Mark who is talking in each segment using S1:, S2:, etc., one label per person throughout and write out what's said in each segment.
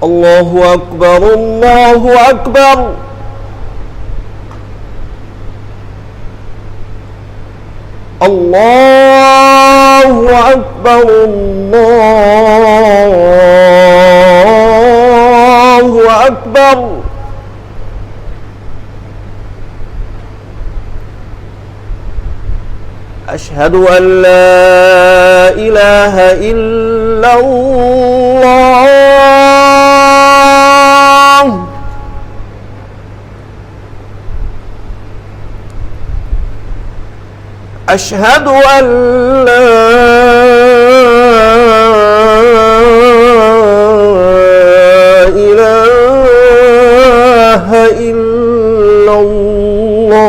S1: الله أكبر الله أكبر الله أكبر الله أكبر أشهد أن لا إله إلا الله أشهد أن لا إله إلا الله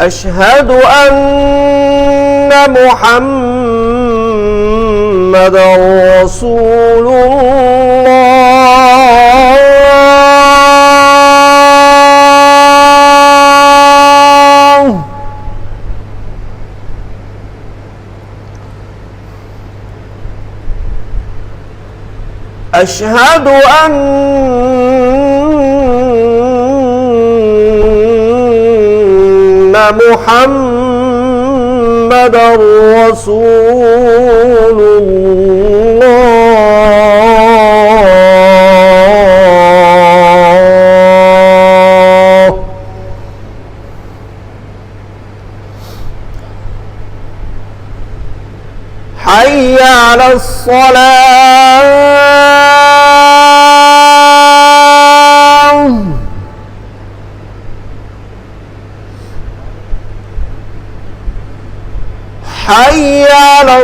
S1: أشهد أن محمدًا رسول الله أشهد أن محمدًا رسول الله حي على الصلاة حي على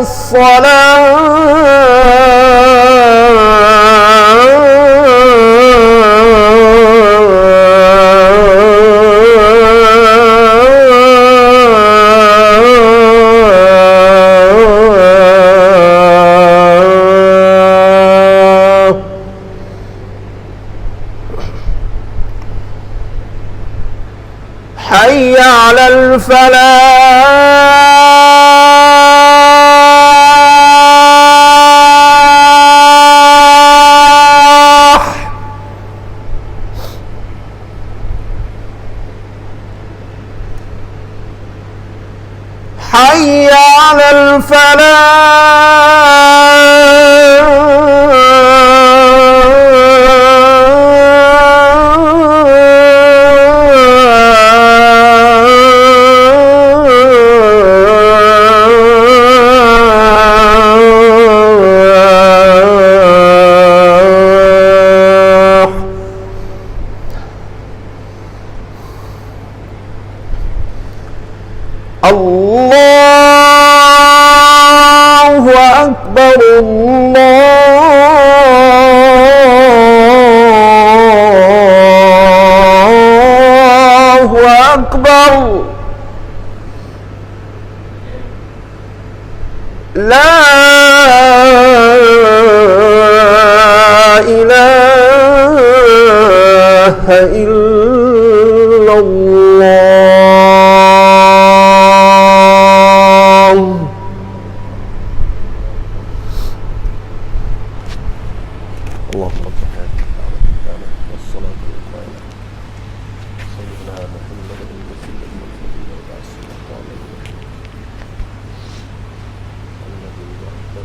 S1: حي على الفلاح حي على الله أكبر الله أكبر لا إله إلا الله اللهم رب هذه الدعوة التامة والصلاة القائمة سيدنا محمد الوسيلة والفضيلة وبعث المقام الذي وحده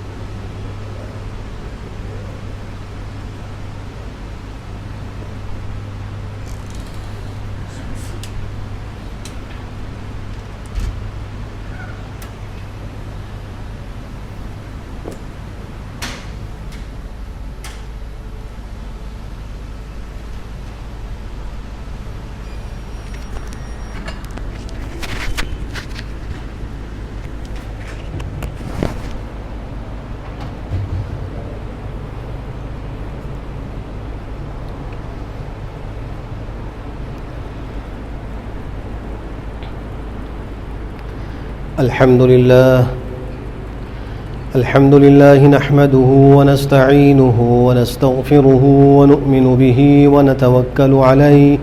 S1: الحمد لله نحمده ونستعينه ونستغفره ونؤمن به ونتوكل عليه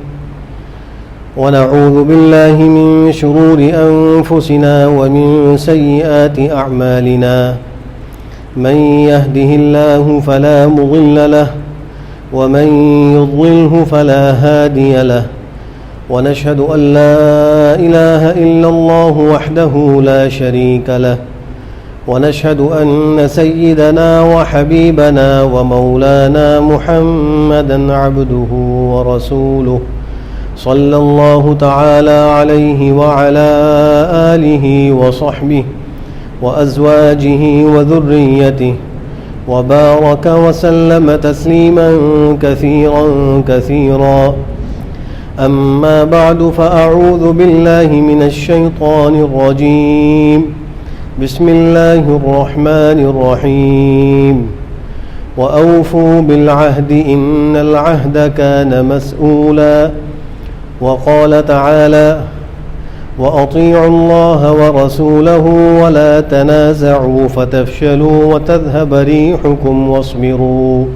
S1: ونعوذ بالله من شرور أنفسنا ومن سيئات أعمالنا من يهده الله فلا مضل له ومن يضلله فلا هادي له ونشهد أن لا إله إلا الله وحده لا شريك له ونشهد أن سيدنا وحبيبنا ومولانا محمدا عبده ورسوله صلى الله تعالى عليه وعلى آله وصحبه وأزواجه وذريته وبارك وسلم تسليما كثيرا كثيرا أما بعد فأعوذ بالله من الشيطان الرجيم بسم الله الرحمن الرحيم وأوفوا بالعهد إن العهد كان مسؤولا وقال تعالى وأطيعوا الله ورسوله ولا تنازعوا فتفشلوا وتذهب ريحكم واصبروا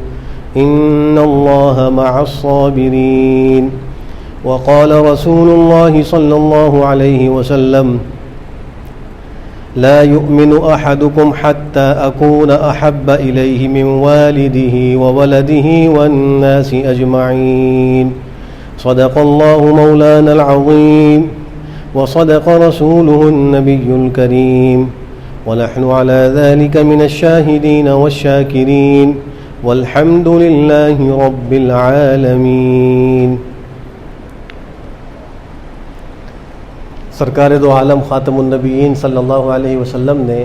S1: إن الله مع الصابرين وقال رسول الله صلى الله عليه وسلم لا يؤمن أحدكم حتى أكون أحب إليه من والده وولده والناس أجمعين صدق الله مولانا العظيم وصدق رسوله النبي الكريم ونحن على ذلك من الشاهدين والشاكرين والحمد لله رب العالمين. سرکار دو عالم خاتم النبیین صلی اللہ علیہ وسلم نے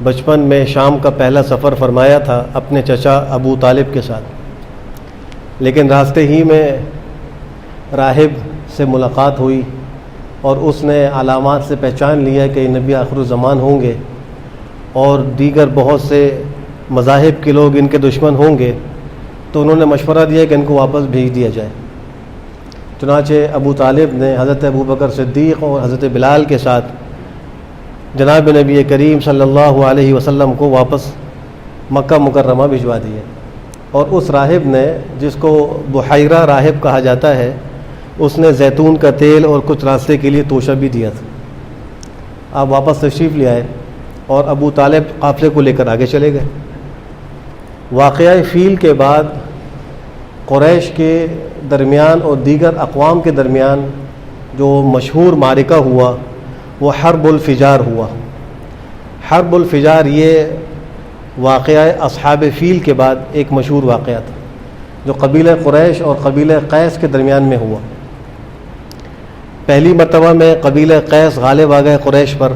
S1: بچپن میں شام کا پہلا سفر فرمایا تھا اپنے چچا ابو طالب کے ساتھ، لیکن راستے ہی میں راہب سے ملاقات ہوئی اور اس نے علامات سے پہچان لیا کہ نبی آخر الزمان ہوں گے اور دیگر بہت سے مذاہب کے لوگ ان کے دشمن ہوں گے، تو انہوں نے مشورہ دیا کہ ان کو واپس بھیج دیا جائے. چنانچہ ابو طالب نے حضرت ابو بکر صدیق اور حضرت بلال کے ساتھ جناب نبی کریم صلی اللہ علیہ وسلم کو واپس مکہ مکرمہ بھجوا دیے، اور اس راہب نے، جس کو بحیرہ راہب کہا جاتا ہے، اس نے زیتون کا تیل اور کچھ راستے کے لیے توشہ بھی دیا تھا. آپ واپس تشریف لے آئے اور ابو طالب قافلے کو لے کر آگے چلے گئے. واقعہ فیل کے بعد قریش کے درمیان اور دیگر اقوام کے درمیان جو مشہور معرکہ ہوا وہ حرب الفجار ہوا. حرب الفجار یہ واقعہ اصحاب فیل کے بعد ایک مشہور واقعہ تھا جو قبیلہ قریش اور قبیلہ قیس کے درمیان میں ہوا. پہلی مرتبہ میں قبیلہ قیس غالب آ گئے قریش پر،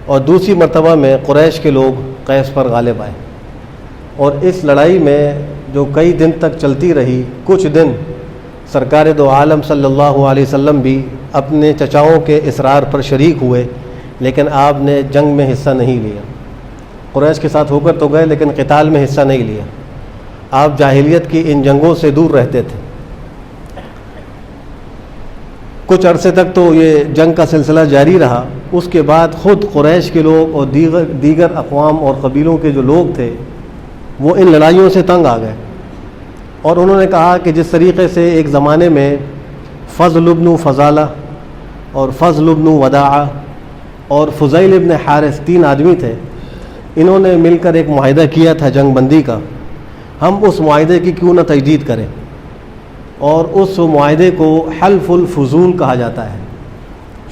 S1: اور دوسری مرتبہ میں قریش کے لوگ قیس پر غالب آئے، اور اس لڑائی میں جو کئی دن تک چلتی رہی، کچھ دن سرکار دو عالم صلی اللہ علیہ وسلم بھی اپنے چچاؤں کے اصرار پر شریک ہوئے، لیکن آپ نے جنگ میں حصہ نہیں لیا. قریش کے ساتھ ہو کر تو گئے لیکن قتال میں حصہ نہیں لیا. آپ جاہلیت کی ان جنگوں سے دور رہتے تھے. کچھ عرصے تک تو یہ جنگ کا سلسلہ جاری رہا. اس کے بعد خود قریش کے لوگ اور دیگر اقوام اور قبیلوں کے جو لوگ تھے وہ ان لڑائیوں سے تنگ آ گئے، اور انہوں نے کہا کہ جس طریقے سے ایک زمانے میں فضل بن فضالہ اور فضل بن وداعہ اور فضیل بن حارث 3 آدمی تھے، انہوں نے مل کر ایک معاہدہ کیا تھا جنگ بندی کا. ہم اس معاہدے کی کیوں نہ تجدید کریں، اور اس معاہدے کو حلف الفضول کہا جاتا ہے،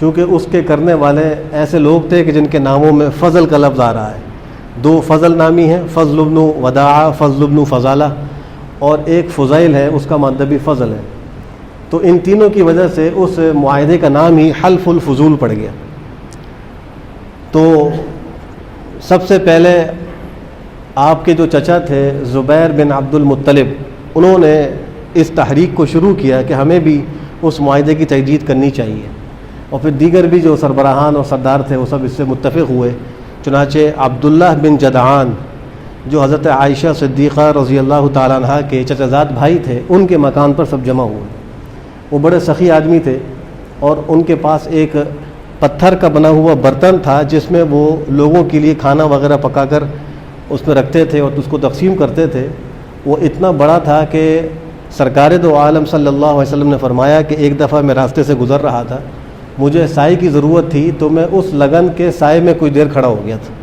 S1: چونکہ اس کے کرنے والے ایسے لوگ تھے کہ جن کے ناموں میں فضل کا لفظ آ رہا ہے. 2 فضل نامی ہیں، فضل بن وداعہ، فضل بن فضالہ، اور ایک فضیل ہے، اس کا مادہ بھی فضل ہے. تو ان تینوں کی وجہ سے اس معاہدے کا نام ہی حلف الفضول پڑ گیا. تو سب سے پہلے آپ کے جو چچا تھے زبیر بن عبد المطلب، انہوں نے اس تحریک کو شروع کیا کہ ہمیں بھی اس معاہدے کی تجدید کرنی چاہیے، اور پھر دیگر بھی جو سربراہان اور سردار تھے وہ سب اس سے متفق ہوئے. چنانچہ عبداللہ بن جدعان جو حضرت عائشہ صدیقہ رضی اللہ تعالیٰ عنہ کے چچا زاد بھائی تھے، ان کے مکان پر سب جمع ہوئے. وہ بڑے سخی آدمی تھے، اور ان کے پاس ایک پتھر کا بنا ہوا برتن تھا جس میں وہ لوگوں کے لیے کھانا وغیرہ پکا کر اس میں رکھتے تھے اور اس کو تقسیم کرتے تھے. وہ اتنا بڑا تھا کہ سرکار دو عالم صلی اللہ علیہ وسلم نے فرمایا کہ ایک دفعہ میں راستے سے گزر رہا تھا، مجھے سائے کی ضرورت تھی، تو میں اس لگن کے سائے میں کچھ دیر کھڑا ہو گیا تھا.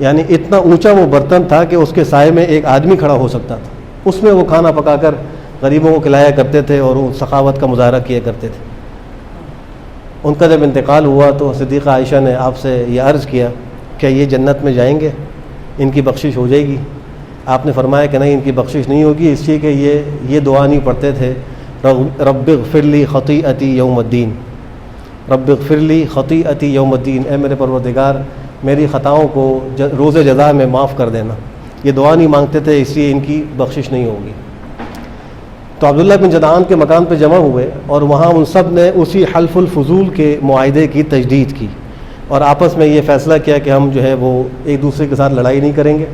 S1: یعنی اتنا اونچا وہ برتن تھا کہ اس کے سائے میں ایک آدمی کھڑا ہو سکتا تھا. اس میں وہ کھانا پکا کر غریبوں کو کھلایا کرتے تھے اور وہ سخاوت کا مظاہرہ کیا کرتے تھے. ان کا جب انتقال ہوا تو صدیقہ عائشہ نے آپ سے یہ عرض کیا کہ یہ جنت میں جائیں گے، ان کی بخشش ہو جائے گی؟ آپ نے فرمایا کہ نہیں، ان کی بخشش نہیں ہوگی، اس لیے کہ یہ دعا نہیں پڑھتے تھے، رب اغفر لی خطیئتی یوم الدین، رب اغفر لی خطیئتی یوم الدین، اے میرے پروردگار میری خطاؤں کو روز جزا میں معاف کر دینا. یہ دعا نہیں مانگتے تھے، اس لیے ان کی بخشش نہیں ہوگی. تو عبداللہ بن جدعان کے مکان پہ جمع ہوئے اور وہاں ان سب نے اسی حلف الفضول کے معاہدے کی تجدید کی اور آپس میں یہ فیصلہ کیا کہ ہم جو ہے وہ ایک دوسرے کے ساتھ لڑائی نہیں کریں گے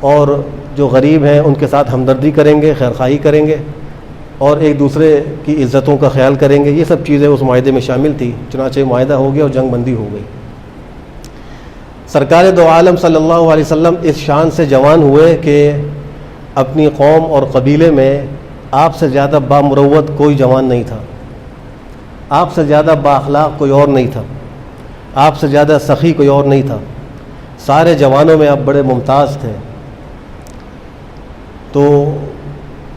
S1: اور جو غریب ہیں ان کے ساتھ ہمدردی کریں گے، خیرخواہی کریں گے اور ایک دوسرے کی عزتوں کا خیال کریں گے. یہ سب چیزیں اس معاہدے میں شامل تھی. چنانچہ معاہدہ ہو گیا اور جنگ بندی ہو گئی. سرکار دو عالم صلی اللہ علیہ وسلم اس شان سے جوان ہوئے کہ اپنی قوم اور قبیلے میں آپ سے زیادہ بامروت کوئی جوان نہیں تھا، آپ سے زیادہ با اخلاق کوئی اور نہیں تھا، آپ سے زیادہ سخی کوئی اور نہیں تھا. سارے جوانوں میں آپ بڑے ممتاز تھے. تو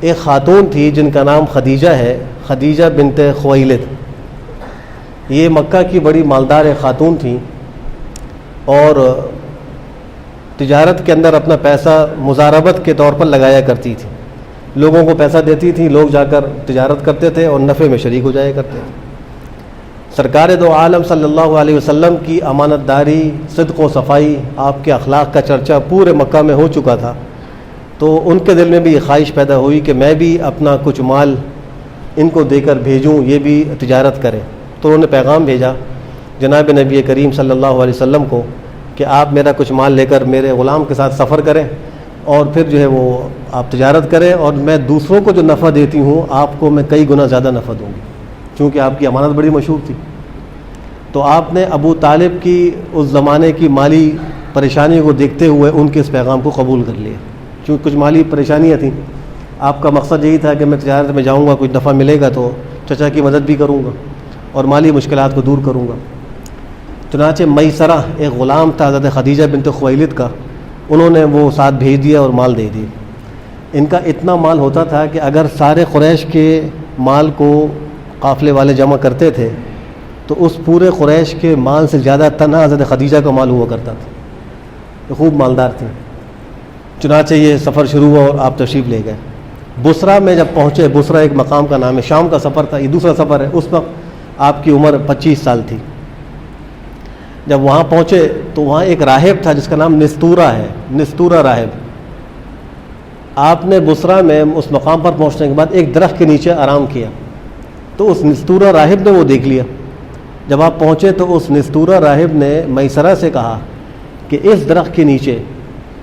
S1: ایک خاتون تھی جن کا نام خدیجہ ہے، خدیجہ بنت خویلد. یہ مکہ کی بڑی مالدار خاتون تھیں اور تجارت کے اندر اپنا پیسہ مزاربت کے طور پر لگایا کرتی تھی. لوگوں کو پیسہ دیتی تھی، لوگ جا کر تجارت کرتے تھے اور نفع میں شریک ہو جایا کرتے تھے. سرکار دو عالم صلی اللہ علیہ وسلم کی امانت داری، صدق و صفائی، آپ کے اخلاق کا چرچا پورے مکہ میں ہو چکا تھا. تو ان کے دل میں بھی یہ خواہش پیدا ہوئی کہ میں بھی اپنا کچھ مال ان کو دے کر بھیجوں، یہ بھی تجارت کریں. تو انہوں نے پیغام بھیجا جناب نبی کریم صلی اللہ علیہ وسلم کو کہ آپ میرا کچھ مال لے کر میرے غلام کے ساتھ سفر کریں اور پھر جو ہے وہ آپ تجارت کریں اور میں دوسروں کو جو نفع دیتی ہوں آپ کو میں کئی گنا زیادہ نفع دوں گی، چونکہ آپ کی امانت بڑی مشہور تھی. تو آپ نے ابو طالب کی اس زمانے کی مالی پریشانی کو دیکھتے ہوئے ان کے اس پیغام کو قبول کر لیا. چونکہ کچھ مالی پریشانیاں تھیں، آپ کا مقصد یہی تھا کہ میں تجارت میں جاؤں گا، کچھ نفع ملے گا تو چچا کی مدد بھی کروں گا اور مالی مشکلات کو دور کروں گا. چنانچہ میسرہ ایک غلام تھا حضرت خدیجہ بنت خویلد کا، انہوں نے وہ ساتھ بھیج دیا اور مال دے دی. ان کا اتنا مال ہوتا تھا کہ اگر سارے قریش کے مال کو قافلے والے جمع کرتے تھے تو اس پورے قریش کے مال سے زیادہ تنہا حضرت خدیجہ کا مال ہوا کرتا تھا. یہ خوب مالدار تھیں. چنانچہ یہ سفر شروع ہوا اور آپ تشریف لے گئے. بصرہ میں جب پہنچے، بصرہ ایک مقام کا نام ہے، شام کا سفر تھا، یہ دوسرا سفر ہے. اس وقت آپ کی عمر 25 سال تھی. جب وہاں پہنچے تو وہاں ایک راہب تھا جس کا نام نستورہ ہے، نستورہ راہب. آپ نے بصرہ میں اس مقام پر پہنچنے کے بعد ایک درخت کے نیچے آرام کیا تو اس نستورہ راہب نے وہ دیکھ لیا. جب آپ پہنچے تو اس نستورہ راہب نے میسرہ سے کہا کہ اس درخت کے نیچے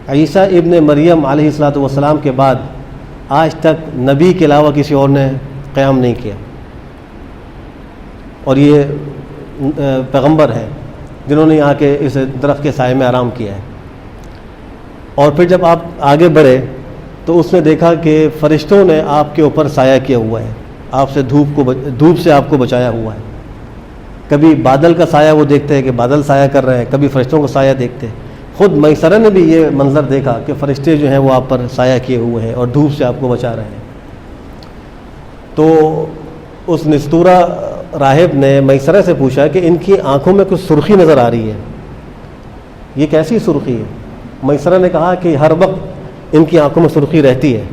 S1: عیسیٰ ابن مریم علیہ الصلوۃ والسلام کے بعد آج تک نبی کے علاوہ کسی اور نے قیام نہیں کیا اور یہ پیغمبر ہے جنہوں نے یہاں کے اس درخت کے سائے میں آرام کیا ہے. اور پھر جب آپ آگے بڑھے تو اس نے دیکھا کہ فرشتوں نے آپ کے اوپر سایہ کیا ہوا ہے، آپ سے دھوپ سے آپ کو بچایا ہوا ہے. کبھی بادل کا سایہ وہ دیکھتے ہیں کہ بادل سایہ کر رہے ہیں، کبھی فرشتوں کا سایہ دیکھتے ہیں. خود میسرہ نے بھی یہ منظر دیکھا کہ فرشتے جو ہیں وہ آپ پر سایہ کیے ہوئے ہیں اور دھوپ سے آپ کو بچا رہے ہیں. تو اس نستورہ راہب نے میسرہ سے پوچھا کہ ان کی آنکھوں میں کچھ سرخی نظر آ رہی ہے، یہ کیسی سرخی ہے؟ میسرہ نے کہا کہ ہر وقت ان کی آنکھوں میں سرخی رہتی ہے.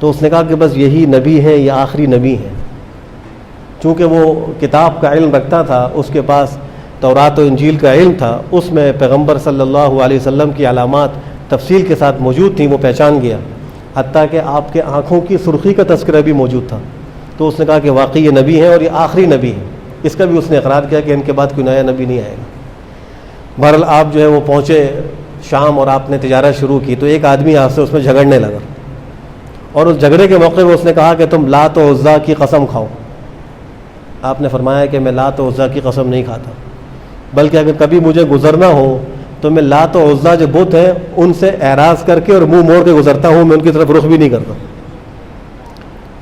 S1: تو اس نے کہا کہ بس یہی نبی ہے، یہ آخری نبی ہے. چونکہ وہ کتاب کا علم رکھتا تھا، اس کے پاس تورات و انجیل کا علم تھا، اس میں پیغمبر صلی اللہ علیہ وسلم کی علامات تفصیل کے ساتھ موجود تھیں، وہ پہچان گیا. حتیٰ کہ آپ کے آنکھوں کی سرخی کا تذکرہ بھی موجود تھا. تو اس نے کہا کہ واقعی یہ نبی ہیں اور یہ آخری نبی ہیں. اس کا بھی اس نے اقرار کیا کہ ان کے بعد کوئی نیا نبی نہیں آئے گا. بہرحال آپ جو ہے وہ پہنچے شام اور آپ نے تجارت شروع کی تو ایک آدمی آپ سے اس میں جھگڑنے لگا اور اس جھگڑے کے موقع میں اس نے کہا کہ تم لات و عزیٰ کی قسم کھاؤ. آپ نے فرمایا کہ میں لات و عزیٰ کی قسم نہیں کھاتا، بلکہ اگر کبھی مجھے گزرنا ہو تو میں لات و عزیٰ جو بت ہیں ان سے اعراض کر کے اور منہ موڑ کے گزرتا ہوں، میں ان کی طرف رخ بھی نہیں کرتا.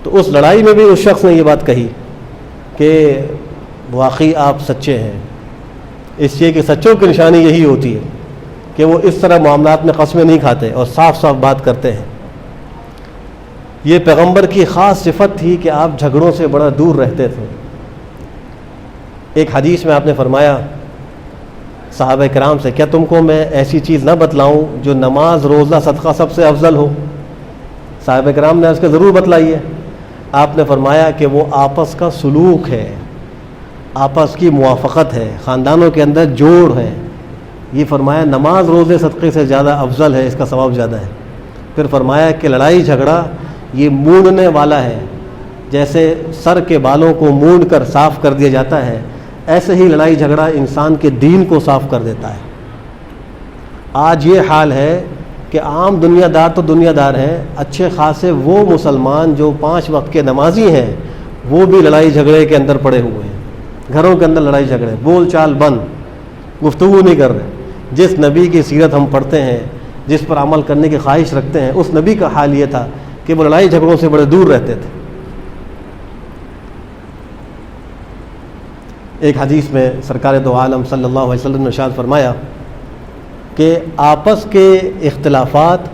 S1: تو اس لڑائی میں بھی اس شخص نے یہ بات کہی کہ واقعی آپ سچے ہیں، اس لیے کہ سچوں کی نشانی یہی ہوتی ہے کہ وہ اس طرح معاملات میں قسمیں نہیں کھاتے اور صاف صاف بات کرتے ہیں۔ یہ پیغمبر کی خاص صفت تھی کہ آپ جھگڑوں سے بڑا دور رہتے تھے۔ ایک حدیث میں آپ نے فرمایا صحابہ کرام سے، کیا تم کو میں ایسی چیز نہ بتلاؤں جو نماز، روزہ، صدقہ سب سے افضل ہو؟ صحابہ کرام نے اس کے ضرور بتلائیے۔ آپ نے فرمایا کہ وہ آپس کا سلوک ہے، آپس کی موافقت ہے، خاندانوں کے اندر جوڑ ہے۔ یہ فرمایا نماز، روزے، صدقے سے زیادہ افضل ہے، اس کا ثواب زیادہ ہے۔ پھر فرمایا کہ لڑائی جھگڑا یہ مونڈنے والا ہے، جیسے سر کے بالوں کو مونڈ کر صاف کر دیا جاتا ہے، ایسے ہی لڑائی جھگڑا انسان کے دین کو صاف کر دیتا ہے۔ آج یہ حال ہے کہ عام دنیا دار تو دنیا دار ہیں، اچھے خاصے وہ مسلمان جو 5 وقت کے نمازی ہیں وہ بھی لڑائی جھگڑے کے اندر پڑے ہوئے ہیں۔ گھروں کے اندر لڑائی جھگڑے، بول چال بند، گفتگو نہیں کر رہے۔ جس نبی کی سیرت ہم پڑھتے ہیں، جس پر عمل کرنے کی خواہش رکھتے ہیں، اس نبی کا حال یہ تھا کہ وہ لڑائی جھگڑوں سے بڑے دور رہتے تھے۔ ایک حدیث میں سرکار دو عالم صلی اللہ علیہ وسلم نے ارشاد فرمایا کہ آپس کے اختلافات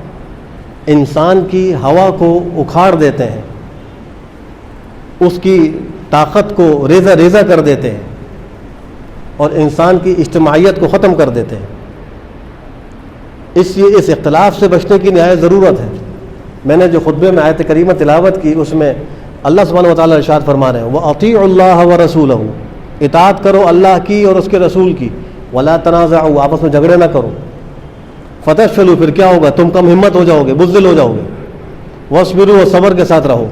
S1: انسان کی ہوا کو اکھاڑ دیتے ہیں، اس کی طاقت کو ریزہ ریزہ کر دیتے ہیں اور انسان کی اجتماعیت کو ختم کر دیتے ہیں۔ اس لیے اس اختلاف سے بچنے کی نہایت ضرورت ہے۔ میں نے جو خطبے میں آیت کریمہ تلاوت کی، اس میں اللہ سبحانہ و تعالیٰ ارشاد فرما رہے ہیں وَأَطِيعُوا اللَّهَ وَرَسُولَهُ، اطاعت کرو اللہ کی اور اس کے رسول کی، وَلَا تَنَازَعُوا، آپس میں جھگڑے نہ کرو، فَتَفْشَلُوا، پھر کیا ہوگا، تم کم ہمت ہو جاؤ گے، بزدل ہو جاؤ گے، وَاصْبِرُوا، اور صبر کے ساتھ رہو،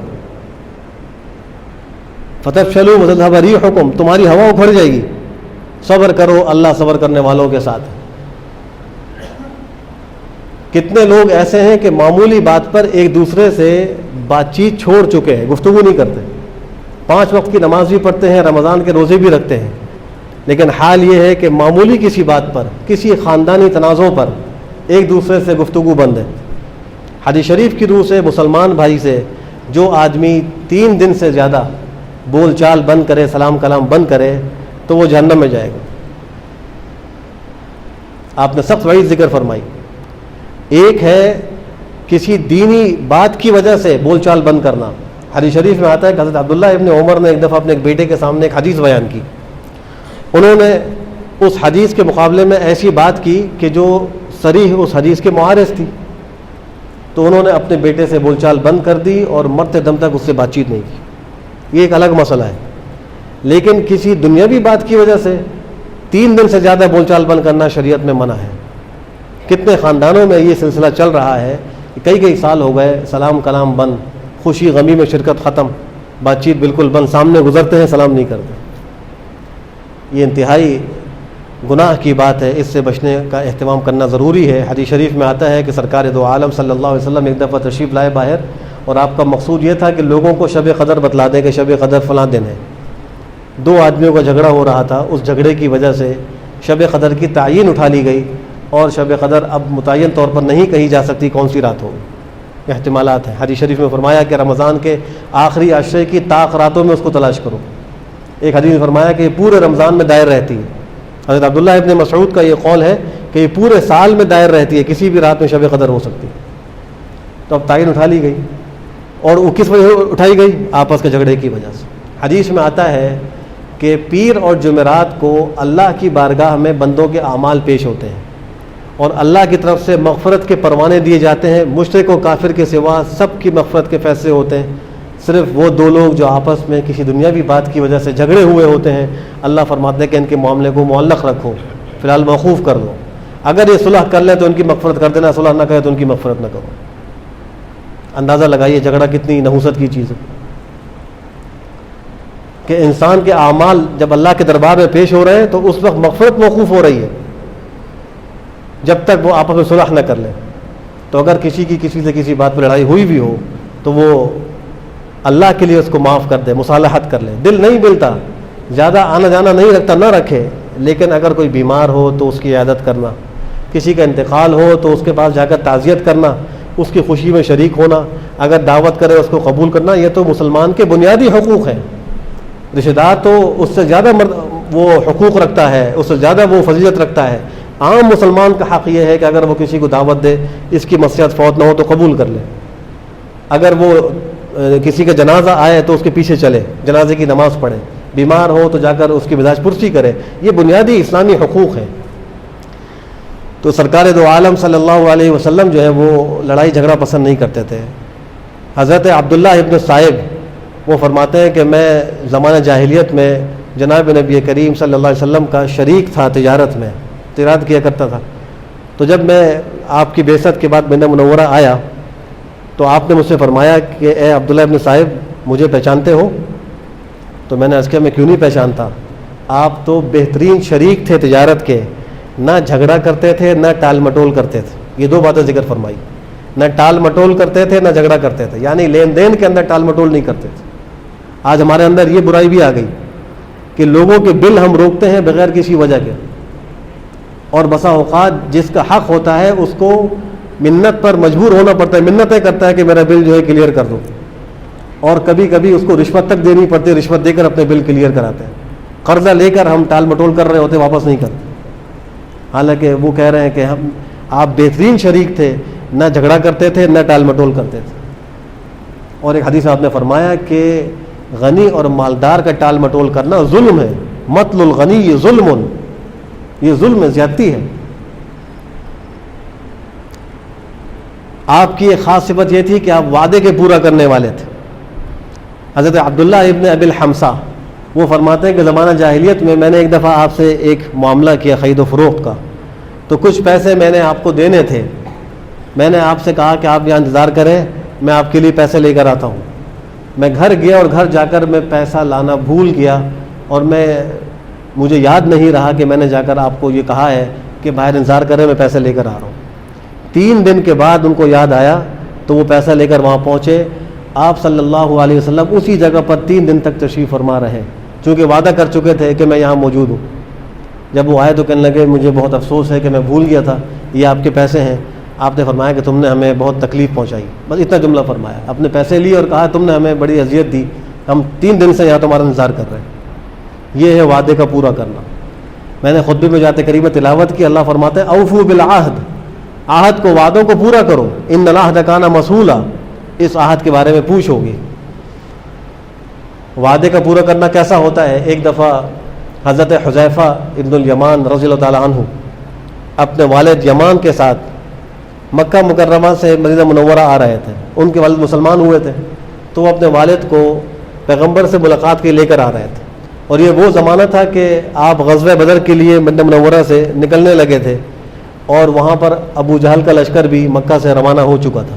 S1: فَتَفْشَلُوا وَتَذْهَبَ رِيحُكُمْ، تمہاری ہوا اکھڑ جائے گی، صبر کرو، اللہ صبر کرنے والوں کے ساتھ۔ کتنے لوگ ایسے ہیں کہ معمولی بات پر ایک دوسرے سے بات چیت چھوڑ چکے ہیں، گفتگو نہیں کرتے، 5 وقت کی نماز بھی پڑھتے ہیں، رمضان کے روزے بھی رکھتے ہیں، لیکن حال یہ ہے کہ معمولی کسی بات پر، کسی خاندانی تنازع پر ایک دوسرے سے گفتگو بند ہے۔ حدیث شریف کی روح سے مسلمان بھائی سے جو آدمی 3 دن سے زیادہ بول چال بند کرے، سلام کلام بند کرے، تو وہ جہنم میں جائے گا۔ آپ نے سخت وعید ذکر فرمائی۔ ایک ہے کسی دینی بات کی وجہ سے بول چال بند کرنا۔ حدیث شریف میں آتا ہے کہ حضرت عبداللہ ابن عمر نے ایک دفعہ اپنے ایک بیٹے کے سامنے ایک حدیث بیان کی، انہوں نے اس حدیث کے مقابلے میں ایسی بات کی کہ جو صریح اس حدیث کے معارض تھی، تو انہوں نے اپنے بیٹے سے بول چال بند کر دی اور مرتے دم تک اس سے بات چیت نہیں کی۔ یہ ایک الگ مسئلہ ہے، لیکن کسی دنیاوی بات کی وجہ سے 3 دن سے زیادہ بول چال بند کرنا شریعت میں منع ہے۔ کتنے خاندانوں میں یہ سلسلہ چل رہا ہے کہ کئی سال ہو گئے، سلام کلام بند، خوشی غمی میں شرکت ختم، بات چیت بالکل بند، سامنے گزرتے ہیں سلام نہیں کرتے۔ یہ انتہائی گناہ کی بات ہے، اس سے بچنے کا اہتمام کرنا ضروری ہے۔ حدیث شریف میں آتا ہے کہ سرکار دو عالم صلی اللہ علیہ وسلم ایک دفعہ تشریف لائے باہر، اور آپ کا مقصود یہ تھا کہ لوگوں کو شب قدر بتلا دیں کہ شب قدر فلاں دن ہے۔ 2 آدمیوں کا جھگڑا ہو رہا تھا، اس جھگڑے کی وجہ سے شب قدر کی تعین اٹھا لی گئی، اور شب قدر اب متعین طور پر نہیں کہی جا سکتی کون سی رات ہوگی، احتمالات ہیں۔ حدیث شریف میں فرمایا کہ رمضان کے آخری عشرے کی طاق راتوں میں اس کو تلاش کرو۔ ایک حدیث میں فرمایا کہ یہ پورے رمضان میں دائر رہتی ہے۔ حضرت عبداللہ ابن مسعود کا یہ قول ہے کہ یہ پورے سال میں دائر رہتی ہے، کسی بھی رات میں شب قدر ہو سکتی ہے۔ تو اب تعین اٹھا لی گئی، اور وہ کس وجہ سے اٹھائی گئی؟ آپس کے جھگڑے کی وجہ سے۔ حدیث میں آتا ہے کہ پیر اور جمعرات کو اللہ کی بارگاہ میں بندوں کے اعمال پیش ہوتے ہیں، اور اللہ کی طرف سے مغفرت کے پروانے دیے جاتے ہیں، مشرک و کافر کے سوا سب کی مغفرت کے فیصلے ہوتے ہیں۔ صرف وہ 2 لوگ جو آپس میں کسی دنیاوی بات کی وجہ سے جھگڑے ہوئے ہوتے ہیں، اللہ فرماتے ہیں کہ ان کے معاملے کو معلق رکھو، فی الحال موقوف کر دو، اگر یہ صلح کر لیں تو ان کی مغفرت کر دینا، صلح نہ کرے تو ان کی مغفرت نہ کرو۔ اندازہ لگائیے جھگڑا کتنی نحوست کی چیز ہے کہ انسان کے اعمال جب اللہ کے دربار میں پیش ہو رہے ہیں تو اس وقت مغفرت موقوف ہو رہی ہے جب تک وہ آپس میں صلح نہ کر لیں۔ تو اگر کسی کی کسی سے کسی بات پہ لڑائی ہوئی بھی ہو تو وہ اللہ کے لیے اس کو معاف کر دے، مصالحت کر لے۔ دل نہیں ملتا، زیادہ آنا جانا نہیں رکھتا، نہ رکھے، لیکن اگر کوئی بیمار ہو تو اس کی عیادت کرنا، کسی کا انتقال ہو تو اس کے پاس جا کر تعزیت کرنا، اس کی خوشی میں شریک ہونا, اگر دعوت کرے اس کو قبول کرنا, یہ تو مسلمان کے بنیادی حقوق ہیں. رشتہ دار تو اس سے زیادہ وہ حقوق رکھتا ہے, اس سے زیادہ وہ فضیلت رکھتا ہے. عام مسلمان کا حق یہ ہے کہ اگر وہ کسی کو دعوت دے, اس کی مسیحت فوت نہ ہو تو قبول کر لے. اگر وہ کسی کا جنازہ آئے تو اس کے پیچھے چلے, جنازے کی نماز پڑھے. بیمار ہو تو جا کر اس کی مزاج پرسی کرے. یہ بنیادی اسلامی حقوق ہیں. تو سرکار دو عالم صلی اللہ علیہ وسلم جو ہے وہ لڑائی جھگڑا پسند نہیں کرتے تھے. حضرت عبداللہ ابن صائب وہ فرماتے ہیں کہ میں زمانہ جاہلیت میں جناب نبی کریم صلی اللہ علیہ وسلم کا شریک تھا تجارت میں, تجارت کیا کرتا تھا. تو جب میں آپ کی بعثت کے بعد مدینہ منورہ آیا تو آپ نے مجھ سے فرمایا کہ اے عبداللہ ابن صائب, مجھے پہچانتے ہو؟ تو میں نے عرض کیا میں کیوں نہیں پہچانتا, آپ تو بہترین شریک تھے تجارت کے, نہ جھگڑا کرتے تھے نہ ٹال مٹول کرتے تھے. یہ دو باتیں ذکر فرمائی, نہ ٹال مٹول کرتے تھے نہ جھگڑا کرتے تھے, یعنی لین دین کے اندر ٹال مٹول نہیں کرتے تھے. آج ہمارے اندر یہ برائی بھی آ گئی کہ لوگوں کے بل ہم روکتے ہیں بغیر کسی وجہ کے, اور بسا اوقات جس کا حق ہوتا ہے اس کو منت پر مجبور ہونا پڑتا ہے, منتیں کرتا ہے کہ میرا بل جو ہے کلیئر کر دو, اور کبھی کبھی اس کو رشوت تک دینی پڑتی ہے, رشوت دے کر اپنے بل کلیئر کراتے ہیں. قرضہ لے کر ہم ٹال مٹول کر رہے ہوتے, واپس نہیں کرتے, حالانکہ وہ کہہ رہے ہیں کہ آپ بہترین شریک تھے, نہ جھگڑا کرتے تھے نہ ٹال مٹول کرتے تھے. اور ایک حدیث آپ نے فرمایا کہ غنی اور مالدار کا ٹال مٹول کرنا ظلم ہے. مطل الغنی یہ ظلم, یہ ظلم ہے, زیادتی ہے. آپ کی ایک خاص صفت یہ تھی کہ آپ وعدے کے پورا کرنے والے تھے. حضرت عبداللہ ابن ابی الحمصہ وہ فرماتے ہیں کہ زمانہ جاہلیت میں نے ایک دفعہ آپ سے ایک معاملہ کیا خرید و فروخت کا, تو کچھ پیسے میں نے آپ کو دینے تھے. میں نے آپ سے کہا کہ آپ یہاں انتظار کریں, میں آپ کے لیے پیسے لے کر آتا ہوں. میں گھر گیا اور گھر جا کر میں پیسہ لانا بھول گیا, اور مجھے یاد نہیں رہا کہ میں نے جا کر آپ کو یہ کہا ہے کہ باہر انتظار کریں, میں پیسے لے کر آ رہا ہوں. 3 دن کے بعد ان کو یاد آیا تو وہ پیسہ لے کر وہاں پہنچے. آپ صلی اللہ علیہ وسلم اسی جگہ پر 3 دن تک تشریف فرما رہے, چونکہ وعدہ کر چکے تھے کہ میں یہاں موجود ہوں. جب وہ آئے تو کہنے لگے مجھے بہت افسوس ہے کہ میں بھول گیا تھا, یہ آپ کے پیسے ہیں. آپ نے فرمایا کہ تم نے ہمیں بہت تکلیف پہنچائی, بس اتنا جملہ فرمایا. اپنے پیسے لیے اور کہا تم نے ہمیں بڑی اذیت دی, ہم 3 دن سے یہاں تمہارا انتظار کر رہے ہیں. یہ ہے وعدے کا پورا کرنا. میں نے خطبے میں جاتے قریب تلاوت کی, اللہ فرماتے ہیں اوفوا بالعہد, عہد کو, وعدوں کو پورا کرو. ان العہد کان مسئولا, اس عہد کے بارے میں پوچھ ہوگی. وعدے کا پورا کرنا کیسا ہوتا ہے؟ ایک دفعہ حضرت حذیفہ ابن الیمان رضی اللہ تعالیٰ عنہ اپنے والد یمان کے ساتھ مکہ مکرمہ سے مدینہ منورہ آ رہے تھے. ان کے والد مسلمان ہوئے تھے, تو وہ اپنے والد کو پیغمبر سے ملاقات کے لے کر آ رہے تھے. اور یہ وہ زمانہ تھا کہ آپ غزوہ بدر کے لیے مدینہ منورہ سے نکلنے لگے تھے, اور وہاں پر ابو جہل کا لشکر بھی مکہ سے روانہ ہو چکا تھا.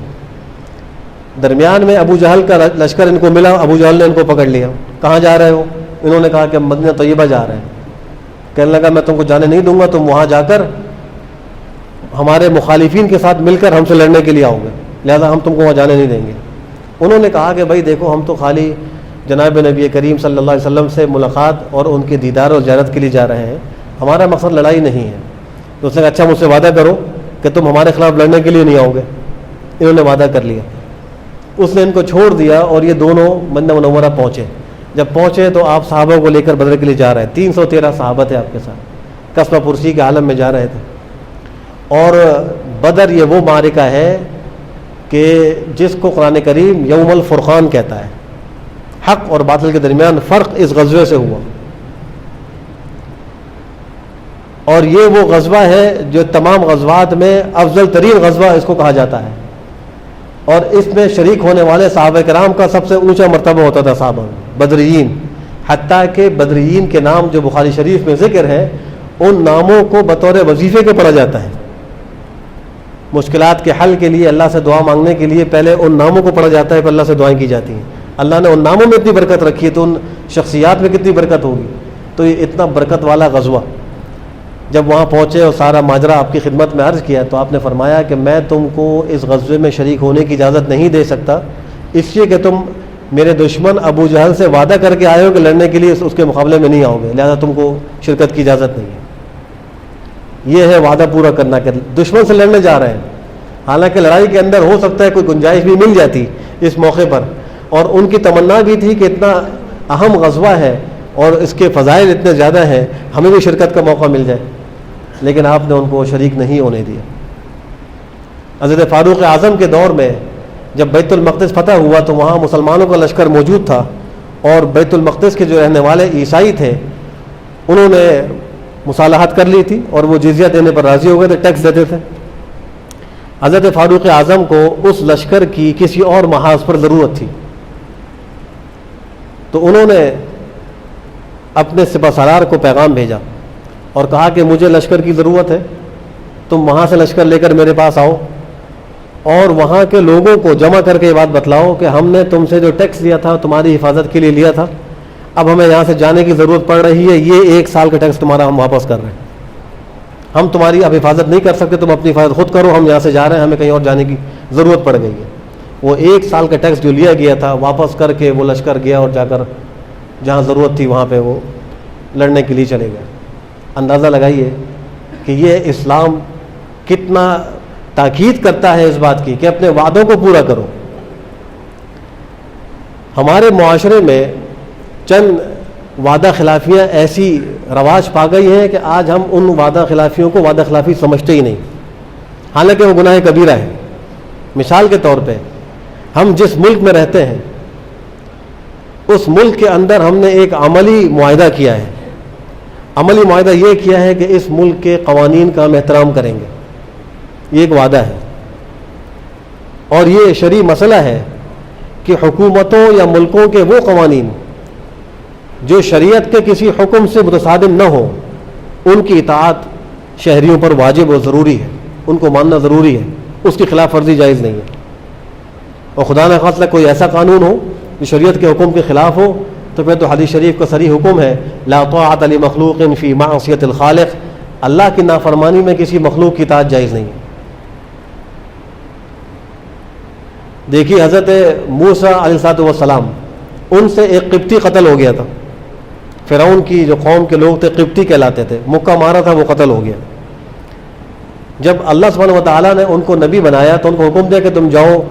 S1: درمیان میں ابو جہل کا لشکر ان کو ملا, ابو جہل نے ان کو پکڑ لیا. کہاں جا رہے ہو؟ انہوں نے کہا کہ مدینہ طیبہ جا رہے ہیں. کہنے لگا میں تم کو جانے نہیں دوں گا, تم وہاں جا کر ہمارے مخالفین کے ساتھ مل کر ہم سے لڑنے کے لیے آؤ گے, لہذا ہم تم کو وہاں جانے نہیں دیں گے. انہوں نے کہا کہ بھائی دیکھو, ہم تو خالی جناب نبی کریم صلی اللہ علیہ وسلم سے ملاقات اور ان کے دیدار اور زیارت کے لیے جا رہے ہیں, ہمارا مقصد لڑائی نہیں ہے. تو اس نے کہا اچھا مجھ سے وعدہ کرو کہ تم ہمارے خلاف لڑنے کے لیے نہیں آؤ گے. انہوں نے وعدہ کر لیا. اس نے ان کو چھوڑ دیا اور یہ دونوں مدینہ منورہ پہنچے. جب پہنچے تو آپ صحابہ کو لے کر بدر کے لیے جا رہے ہیں. 313 صحابہ تھے آپ کے ساتھ, قصبہ پرسی کے عالم میں جا رہے تھے. اور بدر یہ وہ معرکہ ہے کہ جس کو قرآن کریم یوم الفرقان کہتا ہے. حق اور باطل کے درمیان فرق اس غزوے سے ہوا, اور یہ وہ غزوہ ہے جو تمام غزوات میں افضل ترین غزوہ اس کو کہا جاتا ہے. اور اس میں شریک ہونے والے صحابہ کرام کا سب سے اونچا مرتبہ ہوتا تھا صحابہ بدرین. حتیٰ کہ بدرین کے نام جو بخاری شریف میں ذکر ہے, ان ناموں کو بطور وظیفے کے پڑھا جاتا ہے. مشکلات کے حل کے لیے, اللہ سے دعا مانگنے کے لیے پہلے ان ناموں کو پڑھا جاتا ہے, پھر اللہ سے دعائیں کی جاتی ہیں. اللہ نے ان ناموں میں اتنی برکت رکھی ہے تو ان شخصیات میں کتنی برکت ہوگی. تو یہ اتنا برکت والا غزوہ جب وہاں پہنچے اور سارا ماجرا آپ کی خدمت میں عرض کیا, تو آپ نے فرمایا کہ میں تم کو اس غزوے میں شریک ہونے کی اجازت نہیں دے سکتا, اس لیے کہ تم میرے دشمن ابو جہل سے وعدہ کر کے آئے ہو کہ لڑنے کے لیے اس کے مقابلے میں نہیں آؤ گے, لہذا تم کو شرکت کی اجازت نہیں ہے. یہ ہے وعدہ پورا کرنا کہ دشمن سے لڑنے جا رہے ہیں, حالانکہ لڑائی کے اندر ہو سکتا ہے کوئی گنجائش بھی مل جاتی اس موقع پر، اور ان کی تمنا بھی تھی کہ اتنا اہم غزوہ ہے اور اس کے فضائل اتنے زیادہ ہیں، ہمیں بھی شرکت کا موقع مل جائے، لیکن آپ نے ان کو شریک نہیں ہونے دیا۔ حضرت فاروق اعظم کے دور میں جب بیت المقدس فتح ہوا تو وہاں مسلمانوں کا لشکر موجود تھا، اور بیت المقدس کے جو رہنے والے عیسائی تھے انہوں نے مصالحت کر لی تھی اور وہ جزیہ دینے پر راضی ہو گئے تھے، ٹیکس دیتے تھے۔ حضرت فاروق اعظم کو اس لشکر کی کسی اور محاذ پر ضرورت تھی، تو انہوں نے اپنے سپہ سالار کو پیغام بھیجا اور کہا کہ مجھے لشکر کی ضرورت ہے، تم وہاں سے لشکر لے کر میرے پاس آؤ اور وہاں کے لوگوں کو جمع کر کے یہ بات بتلاؤ کہ ہم نے تم سے جو ٹیکس لیا تھا تمہاری حفاظت کے لیے لیا تھا، اب ہمیں یہاں سے جانے کی ضرورت پڑ رہی ہے، یہ 1 سال کا ٹیکس تمہارا ہم واپس کر رہے ہیں، ہم تمہاری اب حفاظت نہیں کر سکتے، تم اپنی حفاظت خود کرو، ہم یہاں سے جا رہے ہیں، ہمیں کہیں اور جانے کی ضرورت پڑ گئی ہے۔ وہ 1 سال کا ٹیکس جو لیا گیا تھا واپس کر کے وہ لشکر گیا اور جا کر جہاں ضرورت تھی وہاں پہ وہ لڑنے کے لیے چلے گئے۔ اندازہ لگائیے کہ یہ اسلام کتنا تاکید کرتا ہے اس بات کی کہ اپنے وعدوں کو پورا کرو۔ ہمارے معاشرے میں چند وعدہ خلافیاں ایسی رواج پا گئی ہیں کہ آج ہم ان وعدہ خلافیوں کو وعدہ خلافی سمجھتے ہی نہیں، حالانکہ وہ گناہ کبیرہ ہے۔ مثال کے طور پہ ہم جس ملک میں رہتے ہیں اس ملک کے اندر ہم نے ایک عملی معاہدہ کیا ہے، عملی معاہدہ یہ کیا ہے کہ اس ملک کے قوانین کا ہم احترام کریں گے، یہ ایک وعدہ ہے، اور یہ شرعی مسئلہ ہے کہ حکومتوں یا ملکوں کے وہ قوانین جو شریعت کے کسی حکم سے متصادم نہ ہو ان کی اطاعت شہریوں پر واجب و ضروری ہے، ان کو ماننا ضروری ہے، اس کی خلاف ورزی جائز نہیں ہے۔ اور خدا نہ خواستہ کوئی ایسا قانون ہو جو شریعت کے حکم کے خلاف ہو تو پھر تو حدیث شریف کا صریح حکم ہے لا طاعۃ لمخلوق فی معصیۃ الخالق، اللہ کی نافرمانی میں کسی مخلوق کی اطاعت جائز نہیں ہے۔ دیکھیے حضرت موسیٰ علیہ السلام، ان سے ایک قبطی قتل ہو گیا تھا، فرعون کی جو قوم کے لوگ تھے قبطی کہلاتے تھے، مکہ مارا تھا، وہ قتل ہو گیا۔ جب اللہ سبحانہ وتعالیٰ نے ان کو نبی بنایا تو ان کو حکم دیا کہ تم جاؤ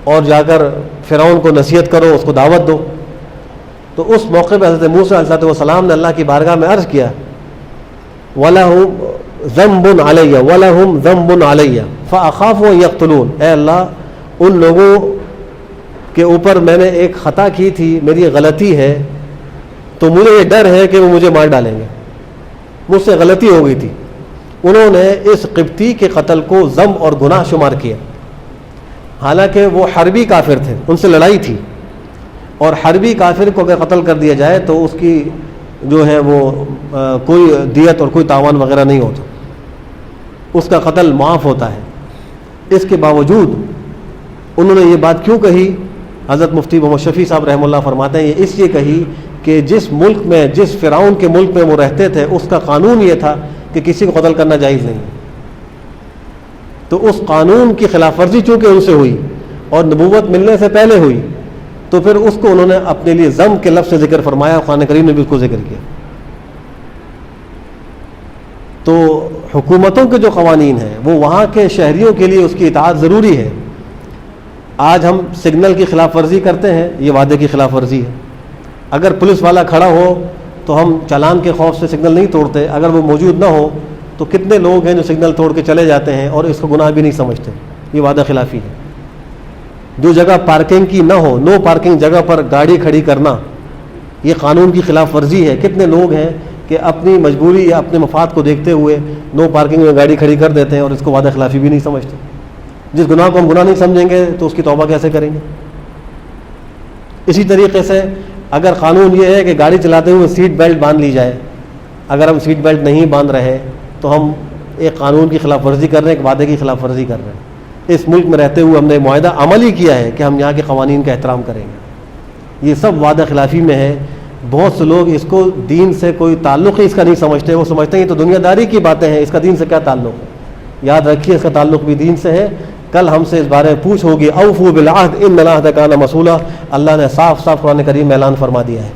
S1: اور جا کر فرعون کو نصیحت کرو، اس کو دعوت دو۔ تو اس موقع پہ حضرت موسیٰ علیہ السلام نے اللہ کی بارگاہ میں عرض کیا وَلَهُمْ ذَنْبٌ عَلَيَّ وَلَهُمْ ذَنْبٌ عَلَيَّ فَأَخَافُ أَن يَقْتُلُونَ، اے اللہ ان لوگوں کے اوپر میں نے ایک خطا کی تھی، میری غلطی ہے، تو مجھے یہ ڈر ہے کہ وہ مجھے مار ڈالیں گے، مجھ سے غلطی ہو گئی تھی۔ انہوں نے اس قبطی کے قتل کو ذنب اور گناہ شمار کیا، حالانکہ وہ حربی کافر تھے، ان سے لڑائی تھی، اور حربی کافر کو اگر قتل کر دیا جائے تو اس کی جو ہے وہ کوئی دیت اور کوئی تاوان وغیرہ نہیں ہوتا، اس کا قتل معاف ہوتا ہے۔ اس کے باوجود انہوں نے یہ بات کیوں کہی؟ حضرت مفتی محمد شفیع صاحب رحمہ اللہ فرماتے ہیں یہ اس لیے کہی کہ جس ملک میں، جس فرعون کے ملک میں وہ رہتے تھے اس کا قانون یہ تھا کہ کسی کو قتل کرنا جائز نہیں، تو اس قانون کی خلاف ورزی چونکہ ان سے ہوئی اور نبوت ملنے سے پہلے ہوئی تو پھر اس کو انہوں نے اپنے لیے ذم کے لفظ سے ذکر فرمایا، قرآن کریم نے بھی اس کو ذکر کیا۔ تو حکومتوں کے جو قوانین ہیں وہ وہاں کے شہریوں کے لیے اس کی اطاعت ضروری ہے۔ آج ہم سگنل کی خلاف ورزی کرتے ہیں، یہ وعدے کی خلاف ورزی ہے۔ اگر پولیس والا کھڑا ہو تو ہم چالان کے خوف سے سگنل نہیں توڑتے، اگر وہ موجود نہ ہو تو کتنے لوگ ہیں جو سگنل توڑ کے چلے جاتے ہیں اور اس کو گناہ بھی نہیں سمجھتے، یہ وعدہ خلافی ہے۔ جو جگہ پارکنگ کی نہ ہو، نو پارکنگ جگہ پر گاڑی کھڑی کرنا، یہ قانون کی خلاف ورزی ہے۔ کتنے لوگ ہیں کہ اپنی مجبوری یا اپنے مفاد کو دیکھتے ہوئے نو پارکنگ میں گاڑی کھڑی کر دیتے ہیں اور اس کو وعدہ خلافی بھی نہیں سمجھتے۔ جس گناہ کو ہم گناہ نہیں سمجھیں گے تو اس کی توبہ کیسے کریں گے؟ اسی طریقے سے اگر قانون یہ ہے کہ گاڑی چلاتے ہوئے سیٹ بیلٹ باندھ لی جائے، اگر ہم سیٹ بیلٹ نہیں باندھ رہے تو ہم ایک قانون کی خلاف ورزی کر رہے ہیں، ایک وعدے کی خلاف ورزی کر رہے ہیں۔ اس ملک میں رہتے ہوئے ہم نے معاہدہ عملی کیا ہے کہ ہم یہاں کے قوانین کا احترام کریں گے، یہ سب وعدہ خلافی میں ہے۔ بہت سے لوگ اس کو دین سے کوئی تعلق ہی اس کا نہیں سمجھتے، وہ سمجھتے ہیں یہ تو دنیا داری کی باتیں ہیں، اس کا دین سے کیا تعلق ہے؟ یاد رکھیے اس کا تعلق بھی دین سے ہے۔ کل ہم سے اس بارے میں پوچھ ہوگی، اوفوا بالعہد ان العہد کان مسئولا، اللہ نے صاف صاف قرآن کریم میں اعلان فرما دیا ہے۔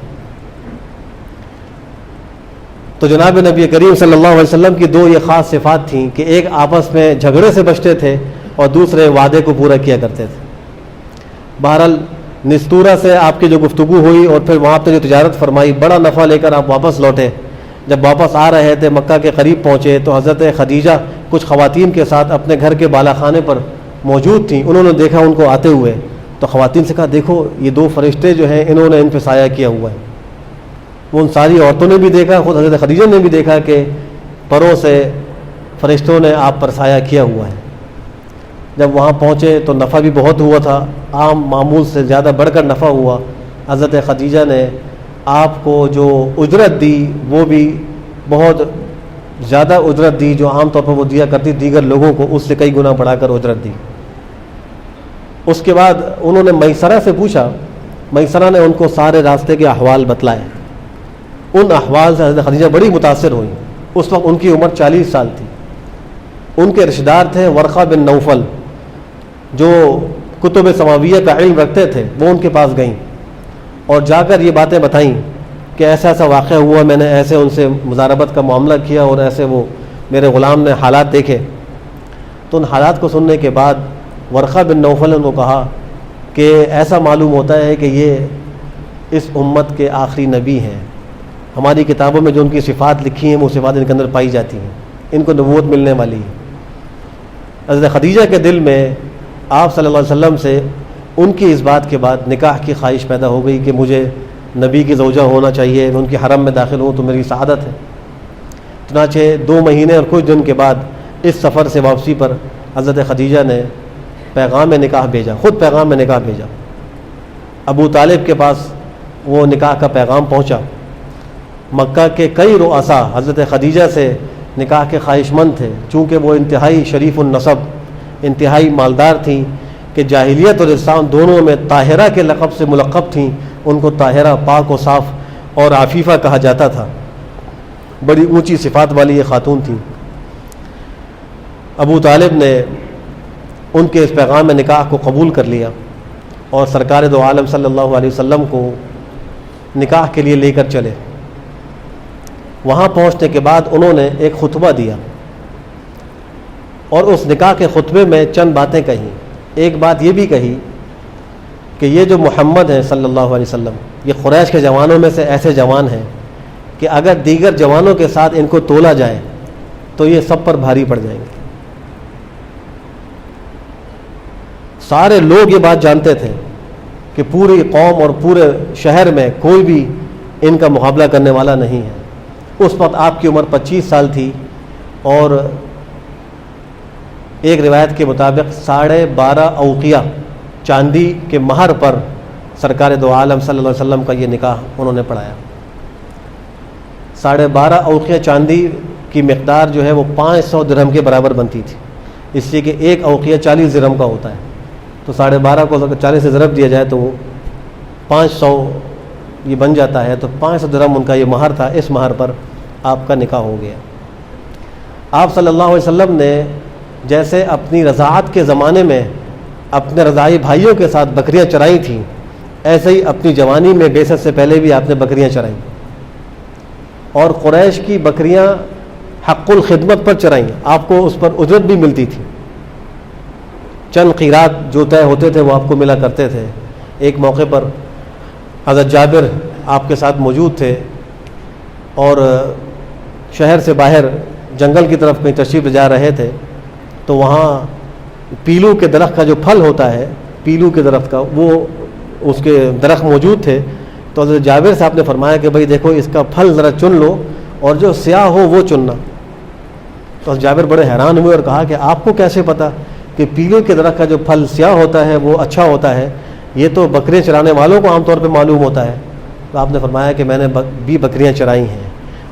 S1: تو جناب نبی کریم صلی اللہ علیہ وسلم کی دو یہ خاص صفات تھیں کہ ایک آپس میں جھگڑے سے بچتے تھے اور دوسرے وعدے کو پورا کیا کرتے تھے۔ بہرحال نستورہ سے آپ کی جو گفتگو ہوئی اور پھر وہاں پہ جو تجارت فرمائی، بڑا نفع لے کر آپ واپس لوٹے۔ جب واپس آ رہے تھے، مکہ کے قریب پہنچے تو حضرت خدیجہ کچھ خواتین کے ساتھ اپنے گھر کے بالا خانے پر موجود تھیں۔ انہوں نے دیکھا ان کو آتے ہوئے تو خواتین سے کہا، دیکھو یہ دو فرشتے جو ہیں انہوں نے ان پہ سایہ کیا ہوا ہے۔ وہ ان ساری عورتوں نے بھی دیکھا، خود حضرت خدیجہ نے بھی دیکھا کہ پروں سے فرشتوں نے آپ پر سایہ کیا ہوا ہے۔ جب وہاں پہنچے تو نفع بھی بہت ہوا تھا، عام معمول سے زیادہ بڑھ کر نفع ہوا۔ حضرت خدیجہ نے آپ کو جو اجرت دی وہ بھی بہت زیادہ اجرت دی، جو عام طور پر وہ دیا کرتی دیگر لوگوں کو، اس سے کئی گنا بڑھا کر اجرت دی۔ اس کے بعد انہوں نے میسرہ سے پوچھا، میسرہ نے ان کو سارے راستے کے احوال بتلائے۔ ان احوال سے حضرت خدیجہ بڑی متاثر ہوئی۔ اس وقت ان کی عمر 40 سال تھی۔ ان کے رشتہ دار تھے ورقہ بن نوفل، جو کتب سماویہ کا علم رکھتے تھے، وہ ان کے پاس گئیں اور جا کر یہ باتیں بتائیں کہ ایسا ایسا واقعہ ہوا، میں نے ایسے ان سے مضاربت کا معاملہ کیا اور ایسے وہ میرے غلام نے حالات دیکھے۔ تو ان حالات کو سننے کے بعد ورقہ بن نوفل نے ان کو کہا کہ ایسا معلوم ہوتا ہے کہ یہ اس امت کے آخری نبی ہیں، ہماری کتابوں میں جو ان کی صفات لکھی ہیں وہ صفات ان کے اندر پائی جاتی ہیں، ان کو نبوت ملنے والی ہے۔ حضرت خدیجہ کے دل میں آپ صلی اللہ علیہ وسلم سے ان کی اس بات کے بعد نکاح کی خواہش پیدا ہو گئی کہ مجھے نبی کی زوجہ ہونا چاہیے، میں ان کی حرم میں داخل ہوں تو میری سعادت ہے۔ چنانچہ 2 مہینے اور کچھ دن کے بعد اس سفر سے واپسی پر حضرت خدیجہ نے پیغام نکاح بھیجا، خود پیغام نکاح بھیجا۔ ابو طالب کے پاس وہ نکاح کا پیغام پہنچا۔ مکہ کے کئی رؤساء حضرت خدیجہ سے نکاح کے خواہش مند تھے، چونکہ وہ انتہائی شریف النسب، انتہائی مالدار تھیں کہ جاہلیت اور اسلام دونوں میں طاہرہ کے لقب سے ملقب تھیں۔ ان کو طاہرہ، پاک و صاف اور عفیفہ کہا جاتا تھا۔ بڑی اونچی صفات والی یہ خاتون تھیں۔ ابو طالب نے ان کے اس پیغام نکاح کو قبول کر لیا اور سرکار دو عالم صلی اللہ علیہ وسلم کو نکاح کے لیے لے کر چلے۔ وہاں پہنچنے کے بعد انہوں نے ایک خطبہ دیا اور اس نکاح کے خطبے میں چند باتیں کہیں۔ ایک بات یہ بھی کہی کہ یہ جو محمد ہیں صلی اللہ علیہ وسلم، یہ قریش کے جوانوں میں سے ایسے جوان ہیں کہ اگر دیگر جوانوں کے ساتھ ان کو تولا جائے تو یہ سب پر بھاری پڑ جائیں گے۔ سارے لوگ یہ بات جانتے تھے کہ پوری قوم اور پورے شہر میں کوئی بھی ان کا مقابلہ کرنے والا نہیں ہے۔ اس وقت آپ کی عمر 25 سال تھی اور ایک روایت کے مطابق 12.5 اوقیہ چاندی کے مہر پر سرکار دو عالم صلی اللہ علیہ وسلم کا یہ نکاح انہوں نے پڑھایا۔ 12.5 اوقیہ چاندی کی مقدار جو ہے وہ 500 درہم کے برابر بنتی تھی، اس لیے کہ ایک اوقیہ 40 درہم کا ہوتا ہے، تو 12.5 کو اگر 40 سے ضرب دیا جائے تو وہ 500 یہ بن جاتا ہے۔ تو 500 درہم ان کا یہ مہر تھا، اس مہر پر آپ کا نکاح ہو گیا۔ آپ صلی اللہ علیہ وسلم نے جیسے اپنی رضاعت کے زمانے میں اپنے رضاعی بھائیوں کے ساتھ بکریاں چرائی تھیں، ایسے ہی اپنی جوانی میں بعثت سے پہلے بھی آپ نے بکریاں چرائیں، اور قریش کی بکریاں حق الخدمت پر چرائیں، آپ کو اس پر اجرت بھی ملتی تھی۔ چند قیرات جو طے ہوتے تھے وہ آپ کو ملا کرتے تھے۔ ایک موقع پر حضرت جابر آپ کے ساتھ موجود تھے اور شہر سے باہر جنگل کی طرف کہیں تشریف لے جا رہے تھے، تو وہاں پیلو کے درخت کا جو پھل ہوتا ہے، پیلو کے درخت کا، وہ اس کے درخت موجود تھے۔ تو حضرت جابر صاحب نے فرمایا کہ بھائی دیکھو اس کا پھل ذرا چن لو اور جو سیاہ ہو وہ چننا۔ تو حضرت جابر بڑے حیران ہوئے اور کہا کہ آپ کو کیسے پتہ کہ پیلو کے درخت کا جو پھل سیاہ ہوتا ہے وہ اچھا ہوتا ہے؟ یہ تو بکریاں چرانے والوں کو عام طور پہ معلوم ہوتا ہے۔ تو آپ نے فرمایا کہ میں نے بھی بکریاں چرائی ہیں،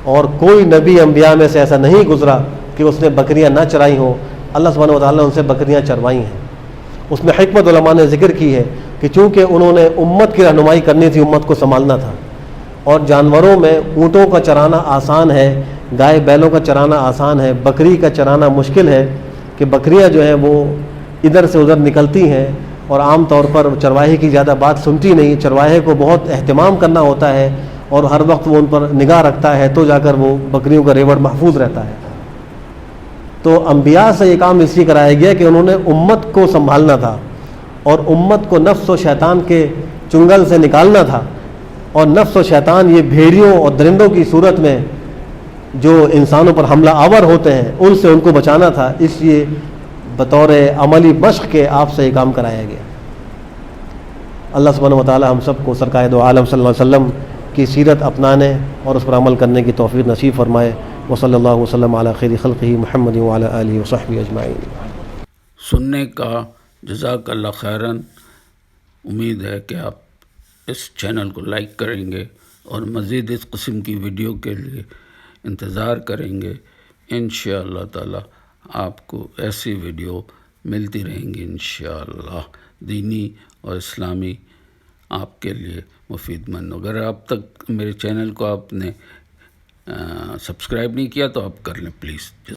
S1: اور کوئی نبی انبیاء میں سے ایسا نہیں گزرا کہ اس نے بکریاں نہ چرائی ہوں، اللہ سبحانہ و تعالیٰ نے ان سے بکریاں چروائی ہیں۔ اس میں حکمت علماء نے ذکر کی ہے کہ چونکہ انہوں نے امت کی رہنمائی کرنی تھی، امت کو سنبھالنا تھا، اور جانوروں میں اونٹوں کا چرانا آسان ہے، گائے بیلوں کا چرانا آسان ہے، بکری کا چرانا مشکل ہے، کہ بکریاں جو ہیں وہ ادھر سے ادھر نکلتی ہیں اور عام طور پر چرواہے کی زیادہ بات سنتی نہیں۔ چرواہے کو بہت اہتمام کرنا ہوتا ہے اور ہر وقت وہ ان پر نگاہ رکھتا ہے، تو جا کر وہ بکریوں کا ریوڑ محفوظ رہتا ہے۔ تو انبیاء سے یہ کام اس لیے کرایا گیا کہ انہوں نے امت کو سنبھالنا تھا اور امت کو نفس و شیطان کے چنگل سے نکالنا تھا، اور نفس و شیطان یہ بھیڑیوں اور درندوں کی صورت میں جو انسانوں پر حملہ آور ہوتے ہیں ان سے ان کو بچانا تھا، اس لیے بطور عملی مشق کے آپ سے یہ کام کرایا گیا۔ اللہ سبحانہ و تعالی ہم سب کو سرکار دو عالم صلی اللہ علیہ وسلم کی سیرت اپنانے اور اس پر عمل کرنے کی توفیق نصیب فرمائے۔ وصلی اللہ وسلم علی خیر خلقہ محمد وعلی آلہ وصحبہ اجمعین۔
S2: سننے کا جزاک اللہ خیراً۔ امید ہے کہ آپ اس چینل کو لائک کریں گے اور مزید اس قسم کی ویڈیو کے لیے انتظار کریں گے۔ انشاءاللہ تعالی آپ کو ایسی ویڈیو ملتی رہیں گی انشاءاللہ، دینی اور اسلامی، آپ کے لیے مفید مند۔ اگر اب تک میرے چینل کو آپ نے سبسکرائب نہیں کیا تو آپ کر لیں پلیز۔